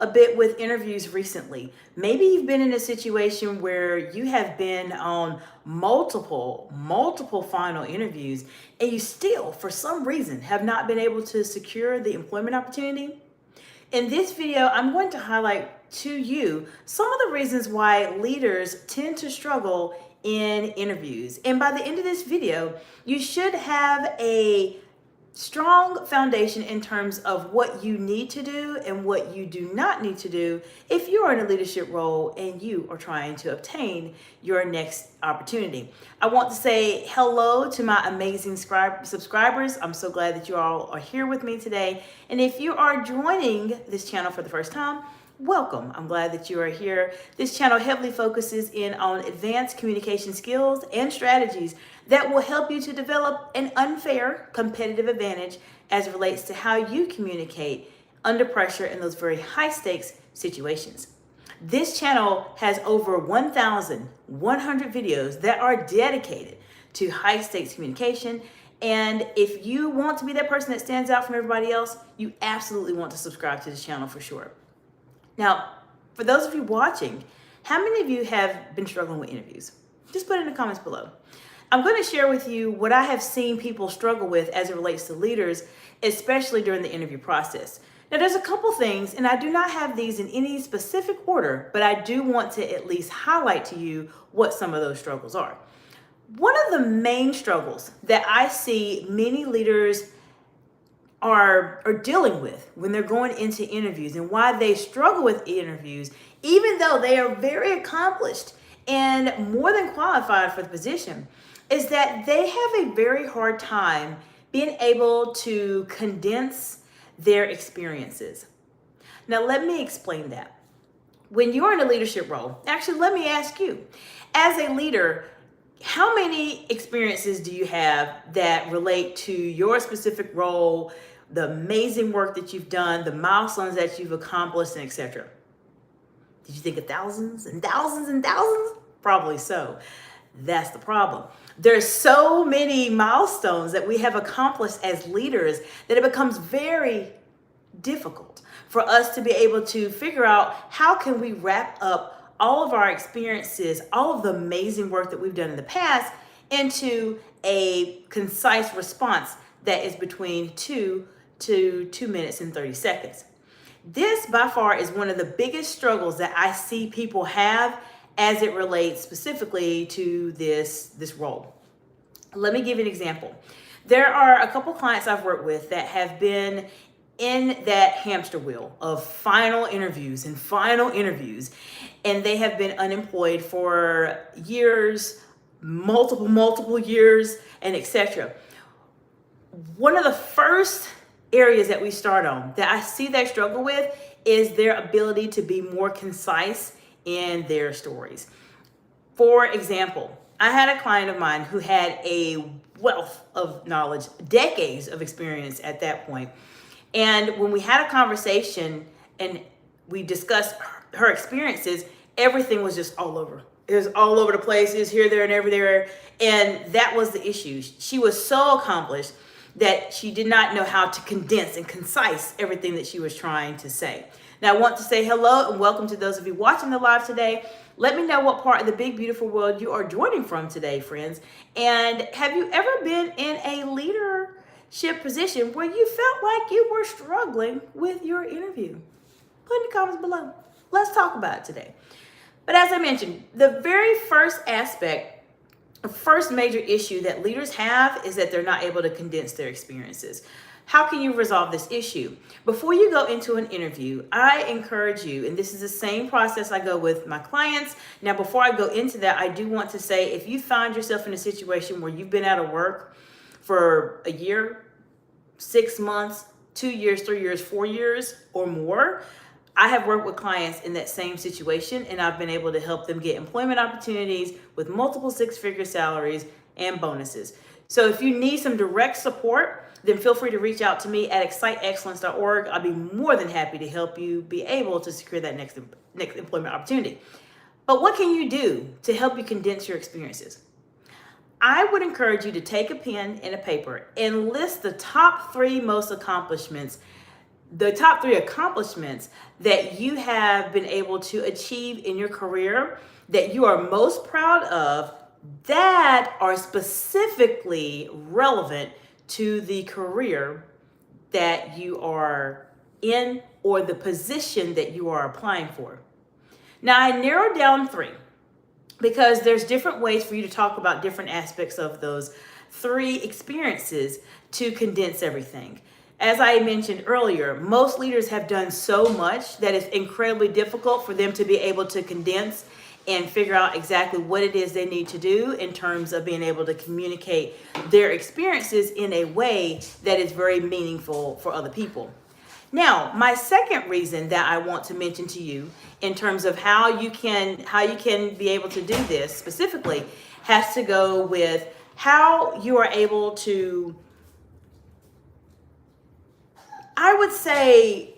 a bit with interviews recently. Maybe you've been in a situation where you have been on multiple final interviews and you still, for some reason, have not been able to secure the employment opportunity. In this video, I'm going to highlight to you some of the reasons why leaders tend to struggle in interviews. And by the end of this video, you should have a strong foundation in terms of what you need to do and what you do not need to do if you are in a leadership role and you are trying to obtain your next opportunity. I want to say hello to my amazing subscribers. I'm so glad that you all are here with me today. And if you are joining this channel for the first time, welcome. I'm glad that you are here. This channel heavily focuses in on advanced communication skills and strategies that will help you to develop an unfair competitive advantage as it relates to how you communicate under pressure in those very high stakes situations. This channel has over 1,100 videos that are dedicated to high stakes communication. And if you want to be that person that stands out from everybody else, you absolutely want to subscribe to this channel for sure. Now, for those of you watching, how many of you have been struggling with interviews? Just put it in the comments below. I'm going to share with you what I have seen people struggle with as it relates to leaders, especially during the interview process. Now, there's a couple things, and I do not have these in any specific order, but I do want to at least highlight to you what some of those struggles are. One of the main struggles that I see many leaders are dealing with when they're going into interviews and why they struggle with interviews, even though they are very accomplished and more than qualified for the position, is that they have a very hard time being able to condense their experiences. Now, let me explain that. When you're in a leadership role, actually, let me ask you, as a leader, how many experiences do you have that relate to your specific role, the amazing work that you've done, the milestones that you've accomplished, and etc.? Did you think of thousands and thousands and thousands? Probably so. That's the problem. There's so many milestones that we have accomplished as leaders that it becomes very difficult for us to be able to figure out how can we wrap up all of our experiences, all of the amazing work that we've done in the past into a concise response that is between 2 minutes and 30 seconds. This by far is one of the biggest struggles that I see people have as it relates specifically to this role. Let me give you an example. There are a couple clients I've worked with that have been in that hamster wheel of final interviews, and they have been unemployed for years, multiple years, and etc. One of the first areas that we start on that I see they struggle with is their ability to be more concise in their stories. For example, I had a client of mine who had a wealth of knowledge, decades of experience at that point. And when we had a conversation and we discussed her experiences, everything was just all over. It was all over the place. It was here, there, and everywhere. And that was the issue. She was so accomplished that she did not know how to condense and concise everything that she was trying to say. Now, I want to say hello and welcome to those of you watching the live today. Let me know what part of the big, beautiful world you are joining from today, friends. And have you ever been in a leadership position where you felt like you were struggling with your interview? Put in the comments below. Let's talk about it today. But as I mentioned, the very first aspect, the first major issue that leaders have is that they're not able to condense their experiences. How can you resolve this issue? Before you go into an interview, I encourage you, and this is the same process I go with my clients. Now, before I go into that, I do want to say, if you find yourself in a situation where you've been out of work for a year, 6 months, 2 years, 3 years, 4 years, or more, I have worked with clients in that same situation, and I've been able to help them get employment opportunities with multiple six-figure salaries and bonuses. So if you need some direct support, then feel free to reach out to me at exciteexcellence.org. I'll be more than happy to help you be able to secure that next employment opportunity. But what can you do to help you condense your experiences? I would encourage you to take a pen and a paper and list the top 3 most accomplishments the top 3 accomplishments that you have been able to achieve in your career that you are most proud of that are specifically relevant to the career that you are in or the position that you are applying for. Now, I narrowed down 3 because there's different ways for you to talk about different aspects of those 3 experiences to condense everything. As I mentioned earlier, most leaders have done so much that it's incredibly difficult for them to be able to condense and figure out exactly what it is they need to do in terms of being able to communicate their experiences in a way that is very meaningful for other people. Now, my second reason that I want to mention to you in terms of how you can be able to do this specifically has to go with how you are able to, I would say,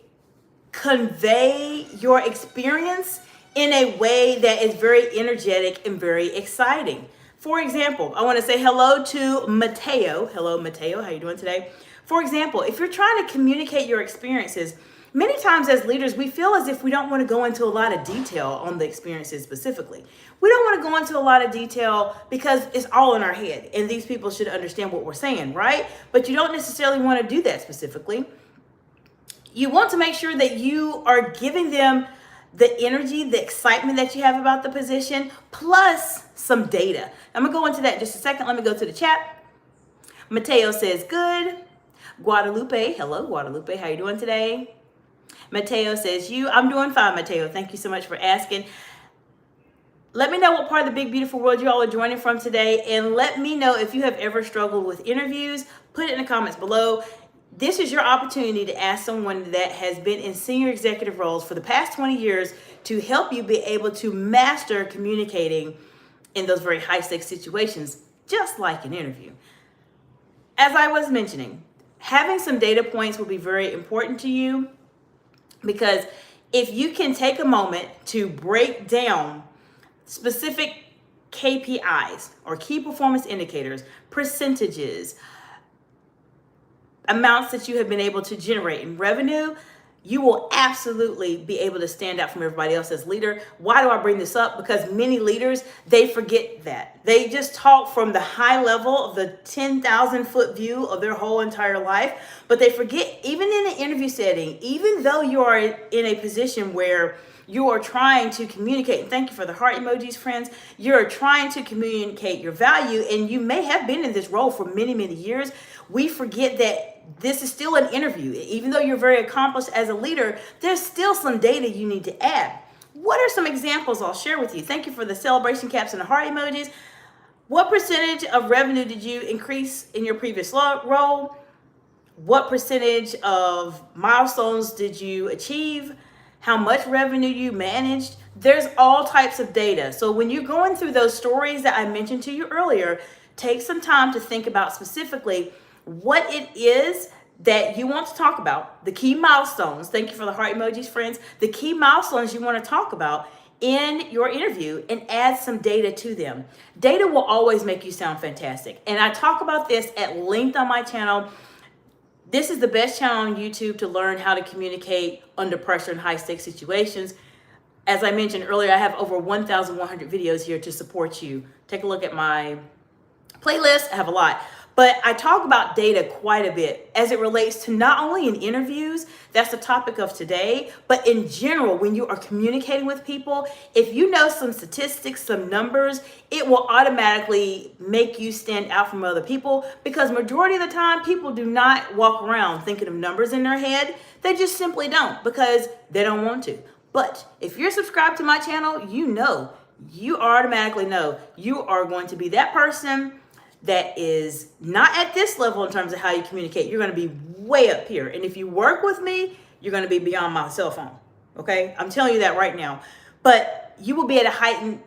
convey your experience in a way that is very energetic and very exciting. For example, I want to say hello to Mateo. Hello, Mateo. How are you doing today? For example, if you're trying to communicate your experiences, many times as leaders, we feel as if we don't want to go into a lot of detail on the experiences specifically. We don't want to go into a lot of detail because it's all in our head and these people should understand what we're saying, right? But you don't necessarily want to do that specifically. You want to make sure that you are giving them the energy, the excitement that you have about the position, plus some data. I'm going to go into that in just a second. Let me go to the chat. Mateo says, good. Guadalupe, hello, Guadalupe. How you doing today? Mateo says, I'm doing fine, Mateo. Thank you so much for asking. Let me know what part of the big, beautiful world you all are joining from today. And let me know if you have ever struggled with interviews. Put it in the comments below. This is your opportunity to ask someone that has been in senior executive roles for the past 20 years to help you be able to master communicating in those very high-stakes situations, just like an interview. As I was mentioning, having some data points will be very important to you because if you can take a moment to break down specific KPIs or key performance indicators, percentages, amounts that you have been able to generate in revenue, you will absolutely be able to stand out from everybody else as leader. Why do I bring this up? Because many leaders, they forget that. They just talk from the high level of the 10,000 foot view of their whole entire life, but they forget, even in an interview setting, even though you are in a position where you are trying to communicate, and thank you for the heart emojis, friends, you're trying to communicate your value, and you may have been in this role for many, many years. We forget that this is still an interview. Even though you're very accomplished as a leader, there's still some data you need to add. What are some examples I'll share with you? Thank you for the celebration caps and the heart emojis. What percentage of revenue did you increase in your previous role? What percentage of milestones did you achieve? How much revenue you managed? There's all types of data. So when you're going through those stories that I mentioned to you earlier, take some time to think about specifically what it is that you want to talk about, the key milestones. Thank you for the heart emojis, friends. The key milestones you want to talk about in your interview and add some data to them. Data will always make you sound fantastic. And I talk about this at length on my channel. This is the best channel on YouTube to learn how to communicate under pressure in high stakes situations. As I mentioned earlier, I have over 1,100 videos here to support you. Take a look at my playlist. I have a lot. But I talk about data quite a bit as it relates to not only in interviews, that's the topic of today, but in general, when you are communicating with people, if you know some statistics, some numbers, it will automatically make you stand out from other people because majority of the time, people do not walk around thinking of numbers in their head. They just simply don't because they don't want to. But if you're subscribed to my channel, you automatically know you are going to be that person that is not at this level in terms of how you communicate. You're going to be way up here. And if you work with me, you're going to be beyond my cell phone. Okay? I'm telling you that right now. But you will be at a heightened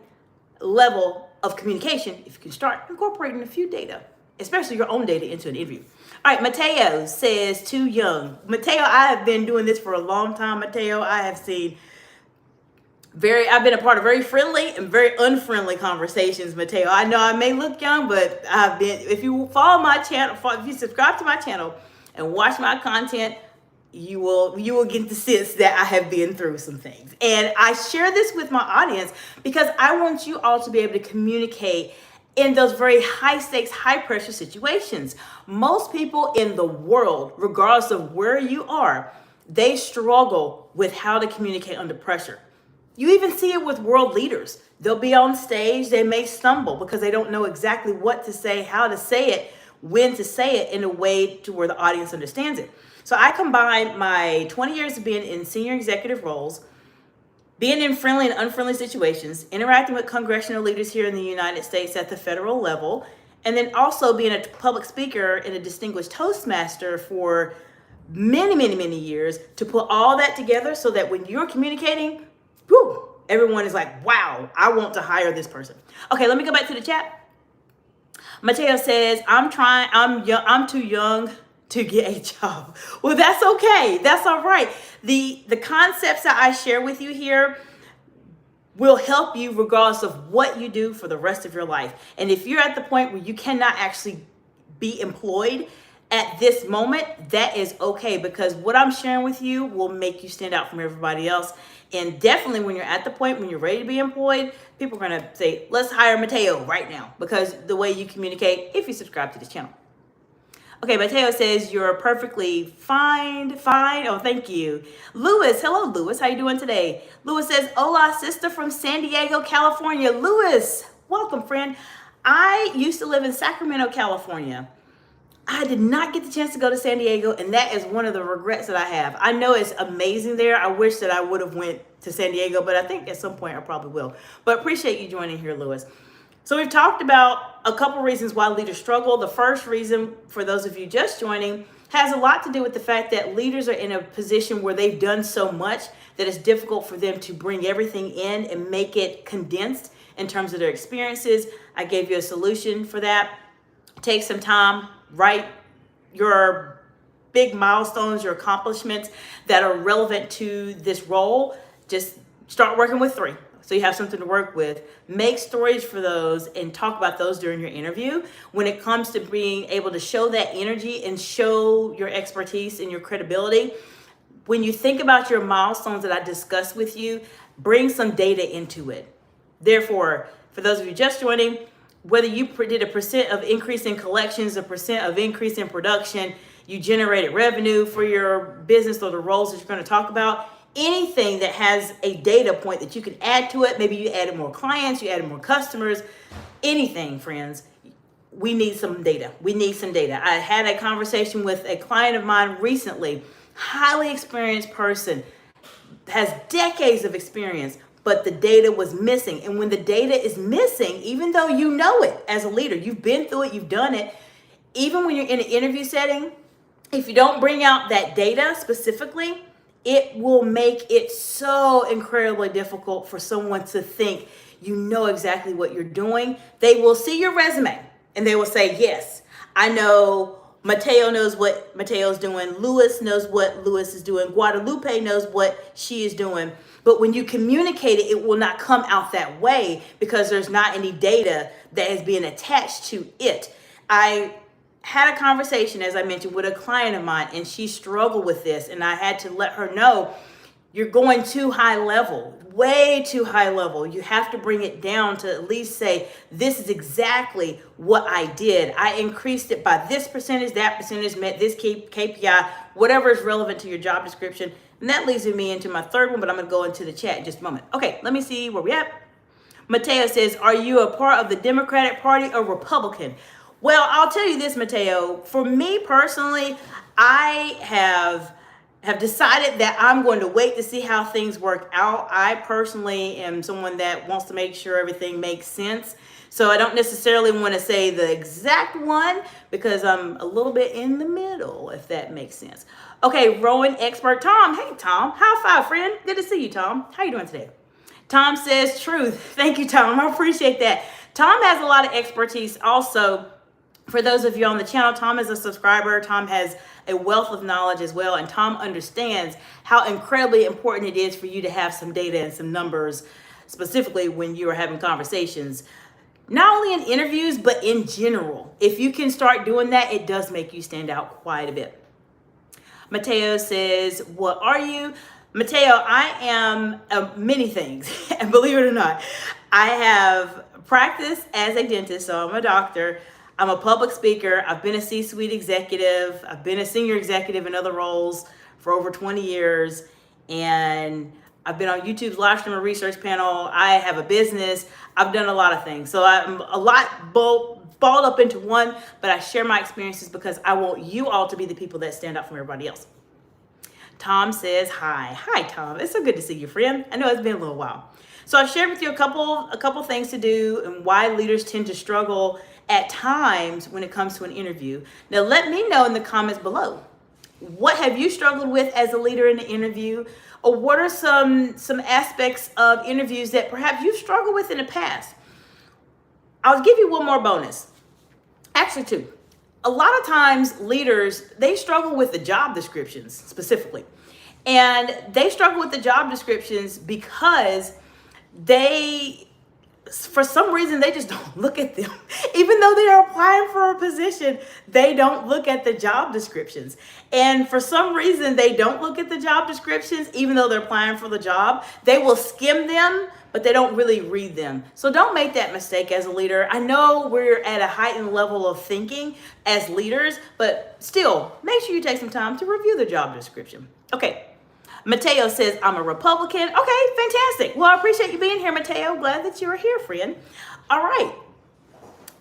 level of communication if you can start incorporating a few data, especially your own data, into an interview. All right, Mateo says too young. Mateo, I have been doing this for a long time, Mateo. I've been a part of very friendly and very unfriendly conversations, Mateo. I know I may look young, but if you follow my channel, if you subscribe to my channel and watch my content, you will get the sense that I have been through some things. And I share this with my audience because I want you all to be able to communicate in those very high stakes, high pressure situations. Most people in the world, regardless of where you are, they struggle with how to communicate under pressure. You even see it with world leaders. They'll be on stage, they may stumble because they don't know exactly what to say, how to say it, when to say it in a way to where the audience understands it. So I combine my 20 years of being in senior executive roles, being in friendly and unfriendly situations, interacting with congressional leaders here in the United States at the federal level, and then also being a public speaker and a distinguished Toastmaster for many, many, many years, to put all that together so that when you're communicating, whew, everyone is like, wow, I want to hire this person. Okay, let me go back to the chat. Mateo says, I'm too young to get a job. Well, that's okay. That's all right. The concepts that I share with you here will help you regardless of what you do for the rest of your life. And if you're at the point where you cannot actually be employed at this moment, that is okay, because what I'm sharing with you will make you stand out from everybody else. And definitely when you're at the point when you're ready to be employed, people are going to say, let's hire Mateo right now, because the way you communicate, if you subscribe to this channel. Okay, Mateo says, you're perfectly fine. Oh, thank you. Lewis, hello, Lewis. How you doing today? Lewis says, hola, sister from San Diego, California. Lewis, welcome, friend. I used to live in Sacramento, California. I did not get the chance to go to San Diego, and that is one of the regrets that I have. I know it's amazing there. I wish that I would have went to San Diego, but I think at some point I probably will. But appreciate you joining here, Lewis. So we've talked about a couple reasons why leaders struggle. The first reason, for those of you just joining, has a lot to do with the fact that leaders are in a position where they've done so much that it's difficult for them to bring everything in and make it condensed in terms of their experiences. I gave you a solution for that. Take some time, write your big milestones, your accomplishments that are relevant to this role. Just start working with 3. So you have something to work with. Make stories for those and talk about those during your interview. When it comes to being able to show that energy and show your expertise and your credibility, when you think about your milestones that I discussed with you, bring some data into it. Therefore, for those of you just joining, whether you did a % of increase in collections, a % of increase in production, you generated revenue for your business or the roles that you're going to talk about, anything that has a data point that you can add to it. Maybe you added more clients, you added more customers, anything, friends. We need some data. We need some data. I had a conversation with a client of mine recently, highly experienced person, has decades of experience, but the data was missing. And when the data is missing, even though you know it as a leader, you've been through it, you've done it, even when you're in an interview setting, if you don't bring out that data specifically, it will make it so incredibly difficult for someone to think you know exactly what you're doing. They will see your resume and they will say, yes, I know Mateo knows what Mateo's doing. Lewis knows what Lewis is doing. Guadalupe knows what she is doing. But when you communicate it, it will not come out that way because there's not any data that is being attached to it. I had a conversation, as I mentioned, with a client of mine, and she struggled with this, and I had to let her know, you're going too high level, way too high level. You have to bring it down to at least say, this is exactly what I did. I increased it by this percentage, that percentage, met this KPI, whatever is relevant to your job description. And that leads me into my third one, but I'm going to go into the chat in just a moment. Okay, let me see where we at. Mateo says, are you a part of the Democratic Party or Republican? Well, I'll tell you this, Mateo. For me personally, I have decided that I'm going to wait to see how things work out. I personally am someone that wants to make sure everything makes sense. So I don't necessarily want to say the exact one because I'm a little bit in the middle, if that makes sense. Okay, rowing expert Tom. Hey, Tom. High five, friend. Good to see you, Tom. How you doing today? Tom says truth. Thank you, Tom. I appreciate that. Tom has a lot of expertise also. For those of you on the channel, Tom is a subscriber. Tom has a wealth of knowledge as well. And Tom understands how incredibly important it is for you to have some data and some numbers, specifically when you are having conversations, not only in interviews, but in general. If you can start doing that, it does make you stand out quite a bit. Mateo says, what are you? Mateo, I am many things. And believe it or not, I have practiced as a dentist, so I'm a doctor. I'm a public speaker. I've been a C-suite executive. I've been a senior executive in other roles for over 20 years. And I've been on YouTube's live stream and research panel. I have a business. I've done a lot of things. So I'm a lot balled up into one, but I share my experiences because I want you all to be the people that stand out from everybody else. Tom says hi. Hi, Tom. It's so good to see you, friend. I know it's been a little while. So I've shared with you a couple things to do and why leaders tend to struggle at times when it comes to an interview. Now, let me know in the comments below. What have you struggled with as a leader in the interview? Or what are some aspects of interviews that perhaps you've struggled with in the past? I'll give you one more bonus. Actually, two. A lot of times leaders, they struggle with the job descriptions specifically. And they struggle with the job descriptions because for some reason, they just don't look at them. Even though they are applying for a position, they don't look at the job descriptions. And for some reason, they don't look at the job descriptions, even though they're applying for the job. They will skim them, but they don't really read them. So don't make that mistake as a leader. I know we're at a heightened level of thinking as leaders, but still, make sure you take some time to review the job description. Okay. Mateo says, I'm a Republican. Okay, fantastic. Well, I appreciate you being here, Mateo. Glad that you're here, friend. All right.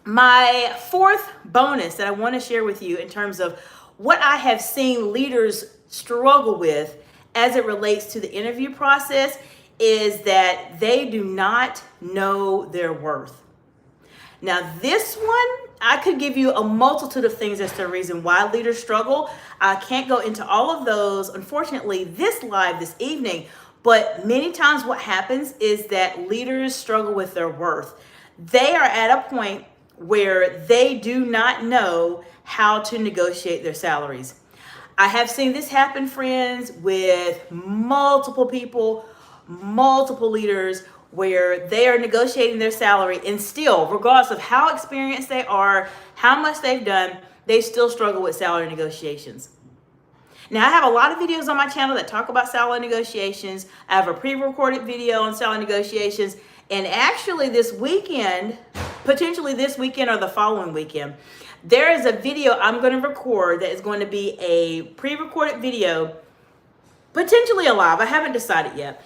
My fourth bonus that I want to share with you in terms of what I have seen leaders struggle with as it relates to the interview process is that they do not know their worth. Now, this one, I could give you a multitude of things as to the reason why leaders struggle. I can't go into all of those, unfortunately, this evening. But many times what happens is that leaders struggle with their worth. They are at a point where they do not know how to negotiate their salaries. I have seen this happen, friends, with multiple people, multiple leaders, where they are negotiating their salary and still, regardless of how experienced they are, how much they've done, they still struggle with salary negotiations. Now, I have a lot of videos on my channel that talk about salary negotiations. I have a pre-recorded video on salary negotiations. And actually this weekend, potentially this weekend or the following weekend, there is a video I'm going to record that is going to be a pre-recorded video, potentially live. I haven't decided yet.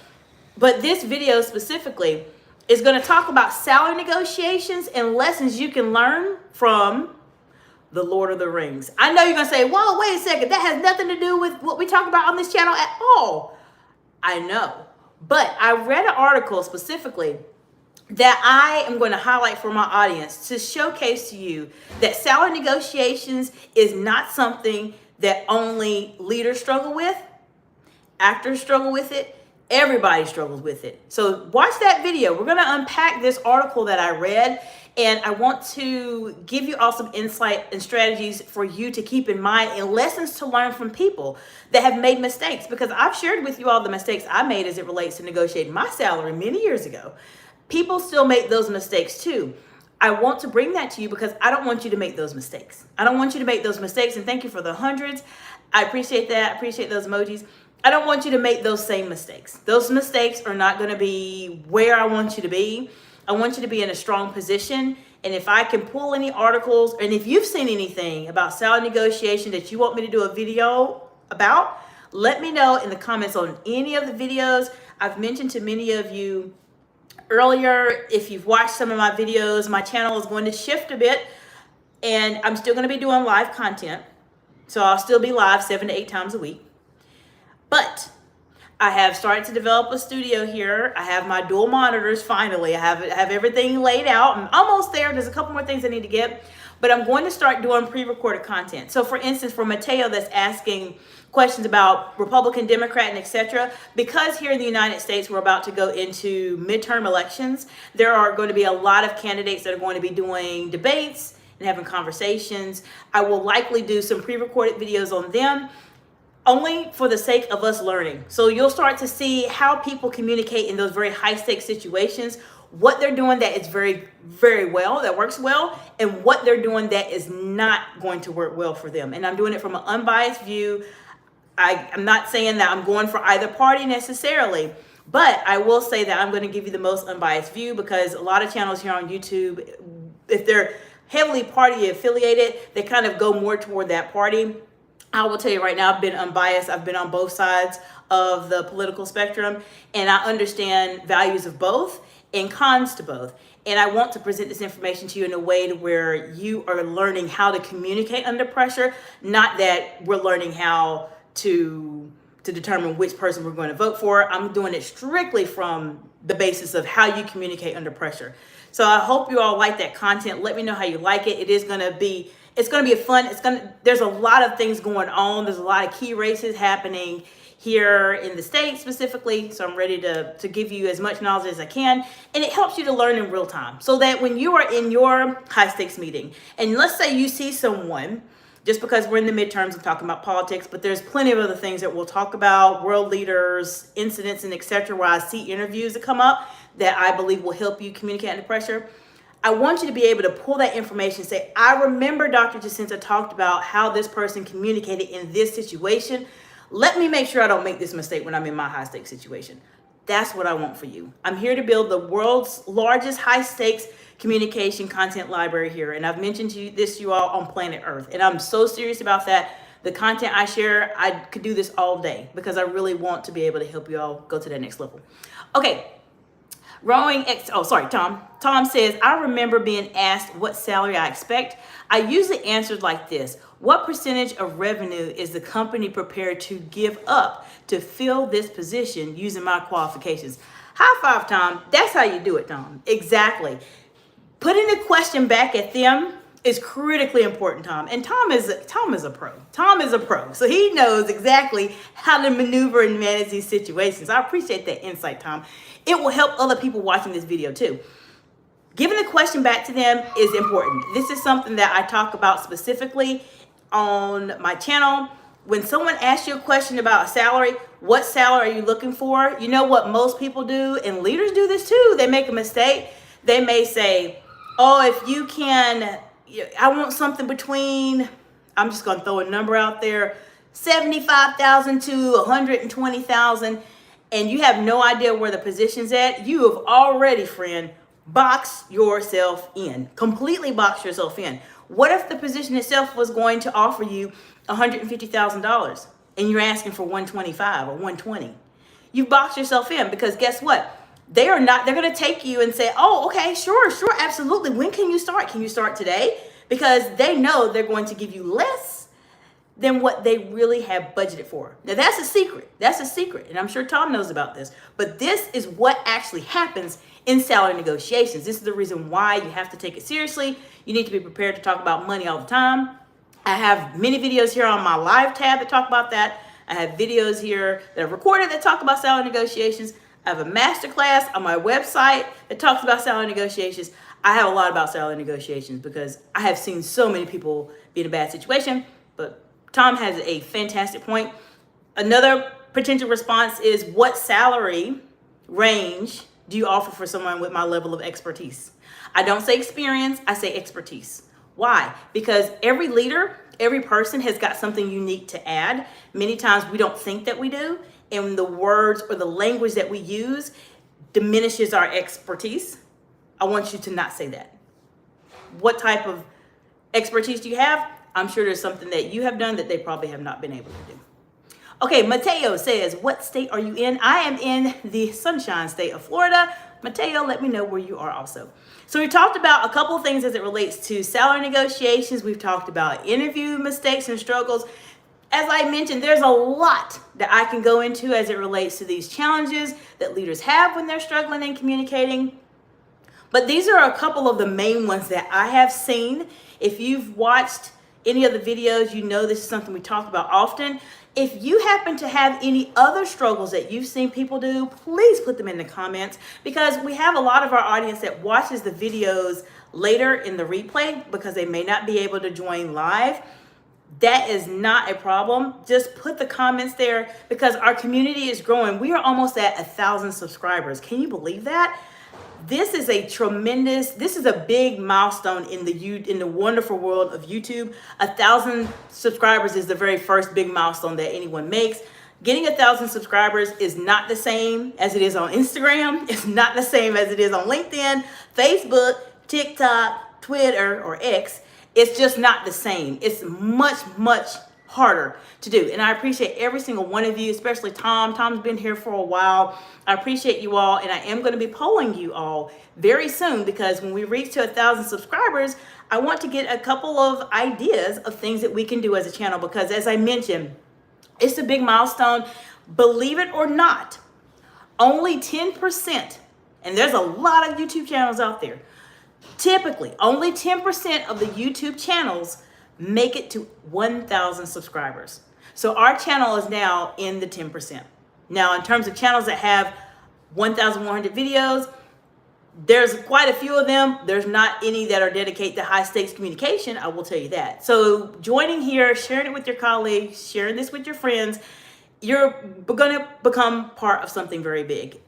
But this video specifically is going to talk about salary negotiations and lessons you can learn from the Lord of the Rings. I know you're going to say, whoa, wait a second. That has nothing to do with what we talk about on this channel at all. I know. But I read an article specifically that I am going to highlight for my audience to showcase to you that salary negotiations is not something that only leaders struggle with, actors struggle with it, everybody struggles with it. So watch that video. We're going to unpack this article that I read, and I want to give you all some insight and strategies for you to keep in mind and lessons to learn from people that have made mistakes, because I've shared with you all the mistakes I made as it relates to negotiating my salary many years ago. People still make those mistakes too. I want to bring that to you because I don't want you to make those mistakes. I don't want you to make those mistakes, and thank you for the hundreds. I appreciate that. I appreciate those emojis. I don't want you to make those same mistakes. Those mistakes are not going to be where I want you to be. I want you to be in a strong position. And if I can pull any articles, and if you've seen anything about salary negotiation that you want me to do a video about, let me know in the comments on any of the videos. I've mentioned to many of you earlier, if you've watched some of my videos, my channel is going to shift a bit, and I'm still going to be doing live content. So I'll still be live 7 to 8 times a week. But I have started to develop a studio here. I have my dual monitors finally. I have everything laid out. I'm almost there. There's a couple more things I need to get. But I'm going to start doing pre-recorded content. So for instance, for Mateo that's asking questions about Republican, Democrat, and etc. Because here in the United States, we're about to go into midterm elections. There are going to be a lot of candidates that are going to be doing debates and having conversations. I will likely do some pre-recorded videos on them, only for the sake of us learning. So you'll start to see how people communicate in those very high stakes situations, what they're doing that is very, very well, that works well, and what they're doing that is not going to work well for them. And I'm doing it from an unbiased view. I'm not saying that I'm going for either party necessarily, but I will say that I'm going to give you the most unbiased view, because a lot of channels here on YouTube, if they're heavily party affiliated, they kind of go more toward that party. I will tell you right now, I've been unbiased. I've been on both sides of the political spectrum, and I understand values of both and cons to both. And I want to present this information to you in a way to where you are learning how to communicate under pressure, not that we're learning how to determine which person we're going to vote for. I'm doing it strictly from the basis of how you communicate under pressure. So I hope you all like that content. Let me know how you like it. It's going to be a fun, there's a lot of things going on. There's a lot of key races happening here in the States specifically. So I'm ready to give you as much knowledge as I can. And it helps you to learn in real time, so that when you are in your high stakes meeting, and let's say you see someone, just because we're in the midterms and talking about politics, but there's plenty of other things that we'll talk about, world leaders, incidents, and etc., where I see interviews that come up that I believe will help you communicate under pressure. I want you to be able to pull that information and say, I remember Dr. Jacinta talked about how this person communicated in this situation. Let me make sure I don't make this mistake when I'm in my high stakes situation. That's what I want for you. I'm here to build the world's largest high stakes communication content library here. And I've mentioned to you all on planet Earth. And I'm so serious about that. The content I share, I could do this all day, because I really want to be able to help you all go to that next level. Okay. Tom says, I remember being asked what salary I expect. I usually answered like this: what percentage of revenue is the company prepared to give up to fill this position using my qualifications? High five, Tom. That's how you do it, Tom. Exactly. Putting the question back at them is critically important, Tom. And Tom is a pro. Tom is a pro. So he knows exactly how to maneuver and manage these situations. I appreciate that insight, Tom. It will help other people watching this video too. Giving the question back to them is important. This is something that I talk about specifically on my channel. When someone asks you a question about a salary, what salary are you looking for? You know what most people do, and leaders do this too. They make a mistake. They may say, oh, if you can, I want something between, I'm just going to throw a number out there, 75,000 to 120,000, and you have no idea where the position's at. You have already, friend, boxed yourself in, completely boxed yourself in. What if the position itself was going to offer you $150,000 and you're asking for 125 or 120? You've boxed yourself in, because guess what? They're going to take you and say, oh, okay, sure, absolutely. When can you start? Can you start today? Because they know they're going to give you less than what they really have budgeted for. Now, that's a secret. And I'm sure Tom knows about this. But this is what actually happens in salary negotiations. This is the reason why you have to take it seriously. You need to be prepared to talk about money all the time. I have many videos here on my live tab that talk about that. I have videos here that are recorded that talk about salary negotiations. I have a masterclass on my website that talks about salary negotiations. I have a lot about salary negotiations because I have seen so many people be in a bad situation. But Tom has a fantastic point. Another potential response is, what salary range do you offer for someone with my level of expertise? I don't say experience, I say expertise. Why? Because every leader, every person has got something unique to add. Many times we don't think that we do, and the words or the language that we use diminishes our expertise. I want you to not say that. What type of expertise do you have? I'm sure there's something that you have done that they probably have not been able to do. Okay, Mateo says, what state are you in? I am in the sunshine state of Florida. Mateo, let me know where you are also. So we talked about a couple of things as it relates to salary negotiations. We've talked about interview mistakes and struggles. As I mentioned, there's a lot that I can go into as it relates to these challenges that leaders have when they're struggling in communicating. But these are a couple of the main ones that I have seen. If you've watched any of the videos, you know this is something we talk about often. If you happen to have any other struggles that you've seen people do, please put them in the comments, because we have a lot of our audience that watches the videos later in the replay because they may not be able to join live. That is not a problem. Just put the comments there, because our community is growing. We are almost at 1,000 subscribers. Can you believe that? this is a big milestone in the wonderful world of YouTube. 1,000 subscribers is the very first big milestone that anyone makes. Getting 1,000 subscribers is not the same as it is on Instagram. It's not the same as it is on LinkedIn, Facebook, TikTok, Twitter, or X. It's just not the same. It's much, much harder to do. And I appreciate every single one of you, especially Tom. Tom's been here for a while. I appreciate you all, and I am going to be polling you all very soon, because when we reach to 1,000 subscribers, I want to get a couple of ideas of things that we can do as a channel, because as I mentioned, it's a big milestone. Believe it or not, only 10%, and there's a lot of YouTube channels out there, typically only 10% of the YouTube channels make it to 1,000 subscribers. So our channel is now in the 10%. Now, in terms of channels that have 1,100 videos, there's quite a few of them. There's not any that are dedicated to high stakes communication, I will tell you that. So joining here, sharing it with your colleagues, sharing this with your friends, you're going to become part of something very big.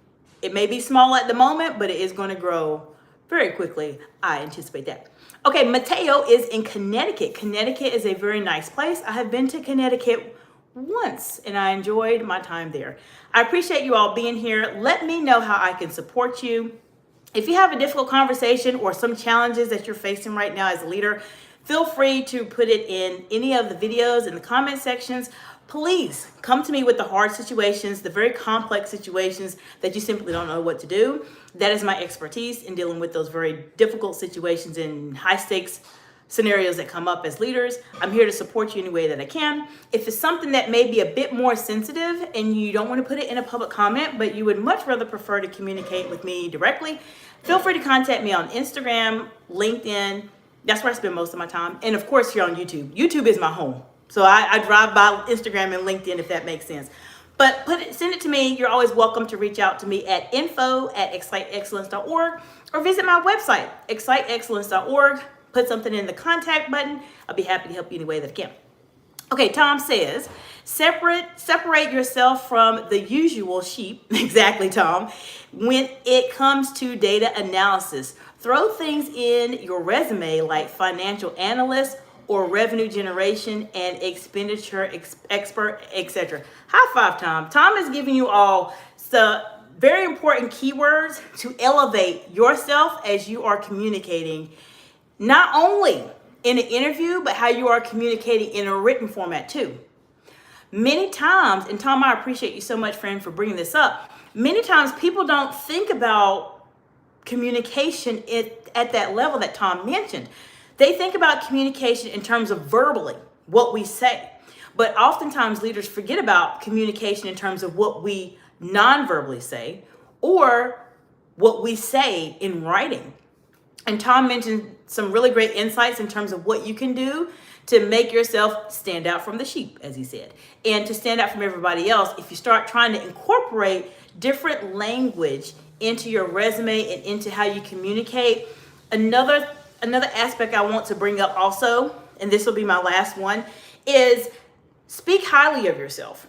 It may be small at the moment, but it is going to grow very quickly. I anticipate that. Okay, Mateo is in Connecticut. Connecticut is a very nice place. I have been to Connecticut once, and I enjoyed my time there. I appreciate you all being here. Let me know how I can support you. If you have a difficult conversation or some challenges that you're facing right now as a leader, feel free to put it in any of the videos in the comment sections. Please come to me with the hard situations, the very complex situations that you simply don't know what to do. That is my expertise in dealing with those very difficult situations and high stakes scenarios that come up as leaders. I'm here to support you any way that I can. If it's something that may be a bit more sensitive and you don't want to put it in a public comment, but you would much rather prefer to communicate with me directly, feel free to contact me on Instagram, LinkedIn. That's where I spend most of my time. And of course, here on YouTube. YouTube is my home. So I drive by Instagram and LinkedIn, if that makes sense. But send it to me. You're always welcome to reach out to me at info@exciteexcellence.org or visit my website, exciteexcellence.org. Put something in the contact button. I'll be happy to help you any way that I can. Okay, Tom says, separate yourself from the usual sheep. Exactly, Tom. When it comes to data analysis, throw things in your resume like financial analyst or revenue generation and expenditure expert, etc. High five, Tom. Tom is giving you all some very important keywords to elevate yourself as you are communicating, not only in an interview, but how you are communicating in a written format too. Many times, and Tom, I appreciate you so much, friend, for bringing this up. Many times people don't think about communication at that level that Tom mentioned. They think about communication in terms of verbally, what we say. But oftentimes leaders forget about communication in terms of what we non-verbally say or what we say in writing. And Tom mentioned some really great insights in terms of what you can do to make yourself stand out from the sheep, as he said, and to stand out from everybody else. If you start trying to incorporate different language into your resume and into how you communicate. Another aspect I want to bring up also, and this will be my last one, is speak highly of yourself.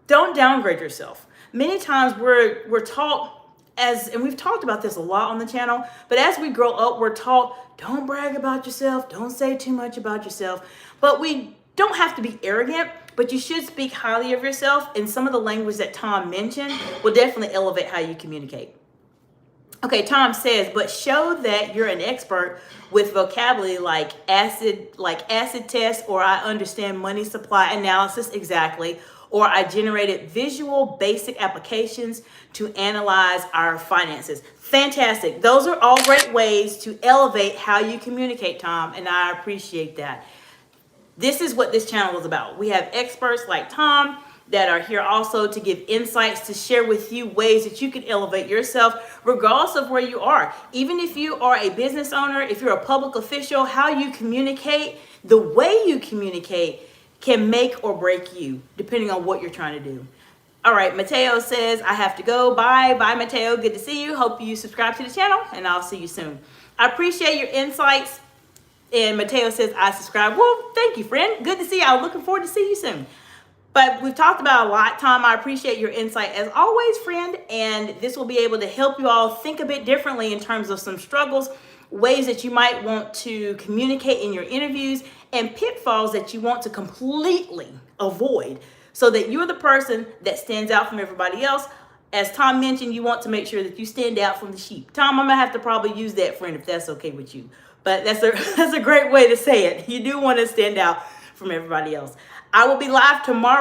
Don't downgrade yourself. Many times we're taught, and we've talked about this a lot on the channel, but as we grow up, we're taught, don't brag about yourself, don't say too much about yourself. But we don't have to be arrogant, but you should speak highly of yourself, and some of the language that Tom mentioned will definitely elevate how you communicate. Okay, Tom says, but show that you're an expert with vocabulary like acid test, or I understand money supply analysis exactly, or I generated visual basic applications to analyze our finances. Fantastic. Those are all great ways to elevate how you communicate, Tom, and I appreciate that. This is what this channel is about. We have experts like Tom that are here also to give insights, to share with you ways that you can elevate yourself regardless of where you are. Even if you are a business owner, if you're a public official, how you communicate, the way you communicate can make or break you depending on what you're trying to do. All right, Mateo says, I have to go. Bye, Mateo. Good to see you. Hope you subscribe to the channel, and I'll see you soon. I appreciate your insights. And Mateo says, I subscribe. Well, thank you, friend. Good to see you. I'm looking forward to see you soon. But we've talked about a lot, Tom. I appreciate your insight as always, friend. And this will be able to help you all think a bit differently in terms of some struggles, ways that you might want to communicate in your interviews, and pitfalls that you want to completely avoid so that you're the person that stands out from everybody else. As Tom mentioned, you want to make sure that you stand out from the sheep. Tom, I'm going to have to probably use that, friend, if that's okay with you. But that's a great way to say it. You do want to stand out from everybody else. I will be live tomorrow.